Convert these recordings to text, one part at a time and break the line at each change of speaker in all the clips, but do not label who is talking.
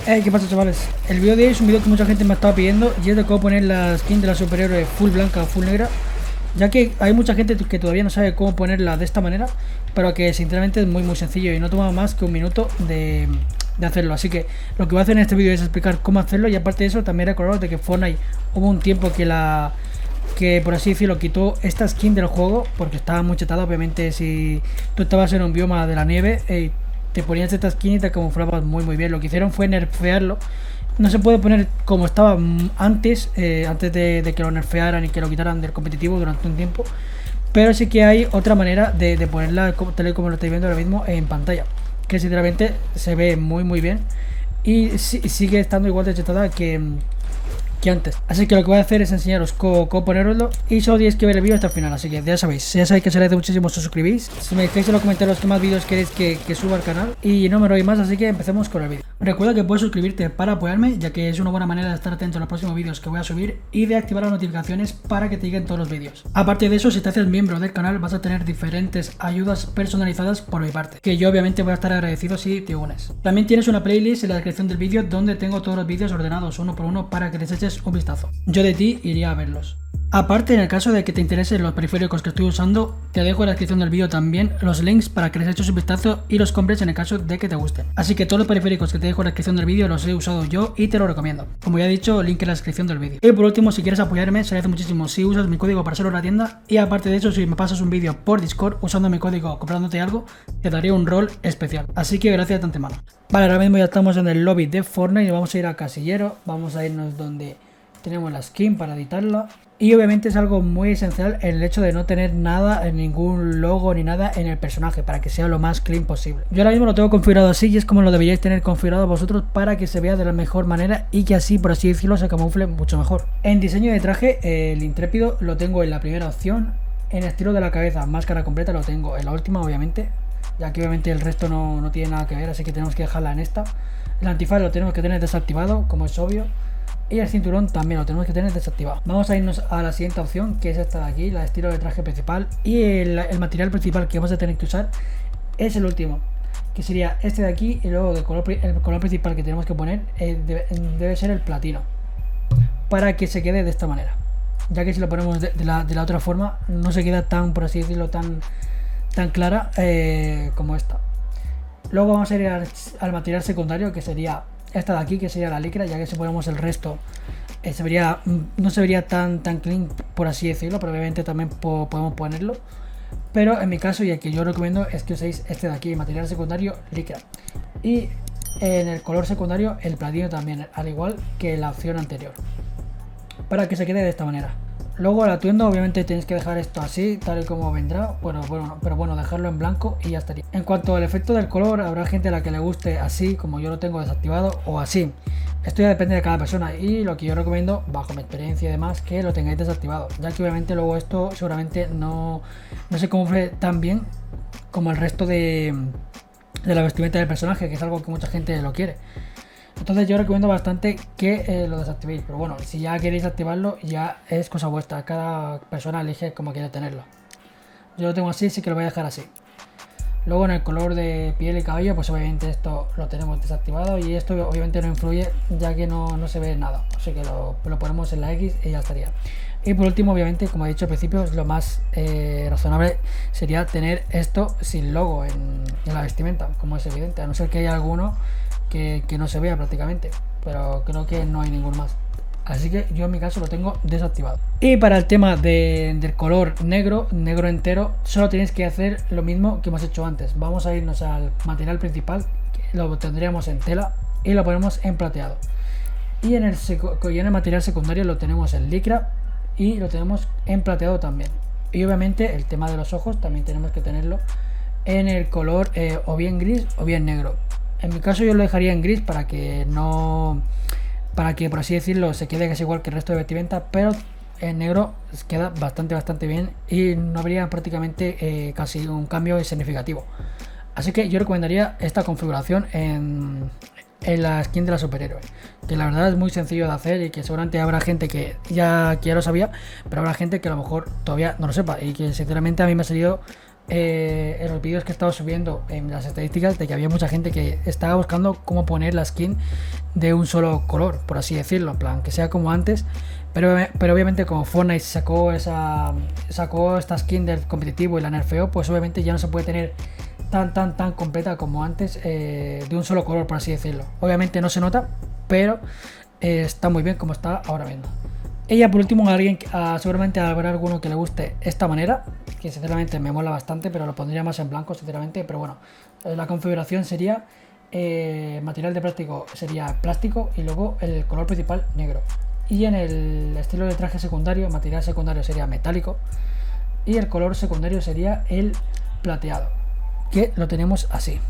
¿Qué pasa, chavales? El vídeo de hoy es un vídeo que mucha gente me ha estado pidiendo y es de cómo poner la skin de la superhéroe full blanca o full negra, ya que hay mucha gente que todavía no sabe cómo ponerla de esta manera, pero que sinceramente es muy muy sencillo y no toma más que un minuto de hacerlo. Así que lo que voy a hacer en este vídeo es explicar cómo hacerlo, y aparte de eso también recordaros de que Fortnite hubo un tiempo que por así decirlo quitó esta skin del juego porque estaba muy chetada. Obviamente si tú estabas en un bioma de la nieve, te ponías esta skin y te camuflabas muy bien. Lo que hicieron fue nerfearlo. No se puede poner como estaba antes, antes de que lo nerfearan y que lo quitaran del competitivo durante un tiempo, pero sí que hay otra manera de ponerla tal y como lo estáis viendo ahora mismo en pantalla, que sinceramente se ve muy bien y sigue estando igual de chetada que antes. Así que lo que voy a hacer es enseñaros cómo poneroslo, y solo tenéis que ver el vídeo hasta el final. Así que ya sabéis que se agradece muchísimo si os suscribís, si me dejáis en los comentarios qué más vídeos queréis que suba al canal, y no me roí más, así que empecemos con el vídeo. Recuerda que puedes suscribirte para apoyarme, ya que es una buena manera de estar atento a los próximos vídeos que voy a subir, y de activar las notificaciones para que te lleguen todos los vídeos. Aparte de eso, si te haces miembro del canal vas a tener diferentes ayudas personalizadas por mi parte, que yo obviamente voy a estar agradecido si te unes. También tienes una playlist en la descripción del vídeo donde tengo todos los vídeos ordenados uno por uno para que les eches un vistazo. Yo de ti iría a verlos. Aparte, en el caso de que te interesen los periféricos que estoy usando, te dejo en la descripción del vídeo también los links para que les eches un vistazo y los compres en el caso de que te gusten. Así que todos los periféricos que te dejo en la descripción del vídeo los he usado yo y te los recomiendo. Como ya he dicho, link en la descripción del vídeo. Y por último, si quieres apoyarme, se agradece muchísimo si usas mi código para hacerlo en la tienda. Y aparte de eso, si me pasas un vídeo por Discord usando mi código comprándote algo, te daré un rol especial. Así que gracias de antemano. Vale, ahora mismo ya estamos en el lobby de Fortnite y vamos a ir a casillero. Vamos a irnos donde tenemos la skin para editarla. Y obviamente es algo muy esencial el hecho de no tener nada, ningún logo ni nada en el personaje, para que sea lo más clean posible. Yo ahora mismo lo tengo configurado así, y es como lo deberíais tener configurado vosotros para que se vea de la mejor manera y que así, por así decirlo, se camufle mucho mejor. En diseño de traje, el intrépido lo tengo en la primera opción. En estilo de la cabeza, máscara completa, lo tengo en la última, obviamente, ya que obviamente el resto no tiene nada que ver, así que tenemos que dejarla en esta. El antifaz lo tenemos que tener desactivado, como es obvio. Y el cinturón también lo tenemos que tener desactivado. Vamos a irnos a la siguiente opción, que es esta de aquí, la de estilo de traje principal. Y el material principal que vamos a tener que usar es el último, que sería este de aquí. Y luego el color principal que tenemos que poner debe ser el platino, para que se quede de esta manera, ya que si lo ponemos de la otra forma no se queda tan, por así decirlo, tan clara como esta. Luego vamos a ir al material secundario, que sería esta de aquí, que sería la licra, ya que si ponemos el resto no se vería tan clean, por así decirlo, pero obviamente también podemos ponerlo. Pero en mi caso, y el que yo recomiendo, es que uséis este de aquí, material secundario licra, y en el color secundario el platino también, al igual que la opción anterior, para que se quede de esta manera. Luego el atuendo, obviamente tenéis que dejar esto así, tal y como vendrá, pero bueno, dejarlo en blanco y ya estaría. En cuanto al efecto del color, habrá gente a la que le guste así, como yo lo tengo desactivado, o así. Esto ya depende de cada persona, y lo que yo recomiendo, bajo mi experiencia y demás, que lo tengáis desactivado, ya que obviamente luego esto seguramente no se camufle tan bien como el resto de la vestimenta del personaje, que es algo que mucha gente lo quiere. Entonces yo recomiendo bastante que lo desactivéis, pero bueno, si ya queréis activarlo ya es cosa vuestra, cada persona elige cómo quiere tenerlo. Yo lo tengo así, sí que lo voy a dejar así. Luego en el color de piel y cabello, pues obviamente esto lo tenemos desactivado, y esto obviamente no influye, ya que no se ve nada, así que lo ponemos en la X y ya estaría. Y por último, obviamente, como he dicho al principio, lo más razonable sería tener esto sin logo en la vestimenta, como es evidente, a no ser que haya alguno que no se vea prácticamente, pero creo que no hay ninguno más. Así que yo en mi caso lo tengo desactivado. Y para el tema del color negro entero, solo tenéis que hacer lo mismo que hemos hecho antes. Vamos a irnos al material principal, que lo tendríamos en tela, y lo ponemos en plateado. Y en el material secundario lo tenemos en licra y lo tenemos en plateado también. Y obviamente el tema de los ojos también tenemos que tenerlo en el color o bien gris o bien negro. En mi caso yo lo dejaría en gris para que por así decirlo se quede casi igual que el resto de vestimenta, pero en negro queda bastante bien y no habría prácticamente casi un cambio significativo. Así que yo recomendaría esta configuración en la skin de la superhéroe, que la verdad es muy sencillo de hacer y que seguramente habrá gente que ya lo sabía, pero habrá gente que a lo mejor todavía no lo sepa, y que sinceramente a mí me ha salido en los vídeos que he estado subiendo en las estadísticas de que había mucha gente que estaba buscando cómo poner la skin de un solo color, por así decirlo, en plan que sea como antes, pero obviamente como Fortnite sacó esta skin del competitivo y la nerfeó, pues obviamente ya no se puede tener tan completa como antes, de un solo color, por así decirlo. Obviamente no se nota, pero está muy bien como está ahora mismo. Ella, por último, seguramente habrá alguno que le guste esta manera, que sinceramente me mola bastante, pero lo pondría más en blanco, sinceramente. Pero bueno, la configuración sería material de plástico, sería plástico, y luego el color principal negro. Y en el estilo de traje secundario, material secundario sería metálico, y el color secundario sería el plateado, que lo tenemos así.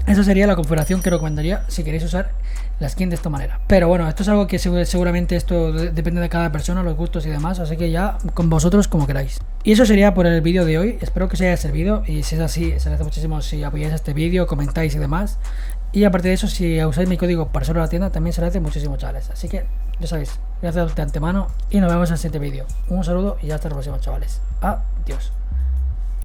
Esa sería la configuración que recomendaría si queréis usar la skin de esta manera. Pero bueno, esto es algo que seguramente esto depende de cada persona, los gustos y demás, así que ya con vosotros como queráis. Y eso sería por el vídeo de hoy. Espero que os haya servido, y si es así, se agradece muchísimo si apoyáis este vídeo, comentáis y demás. Y aparte de eso, si usáis mi código para solo la tienda, también se agradece muchísimo, chavales. Así que ya sabéis, gracias de antemano y nos vemos en el siguiente vídeo. Un saludo y hasta la próxima, chavales. Adiós.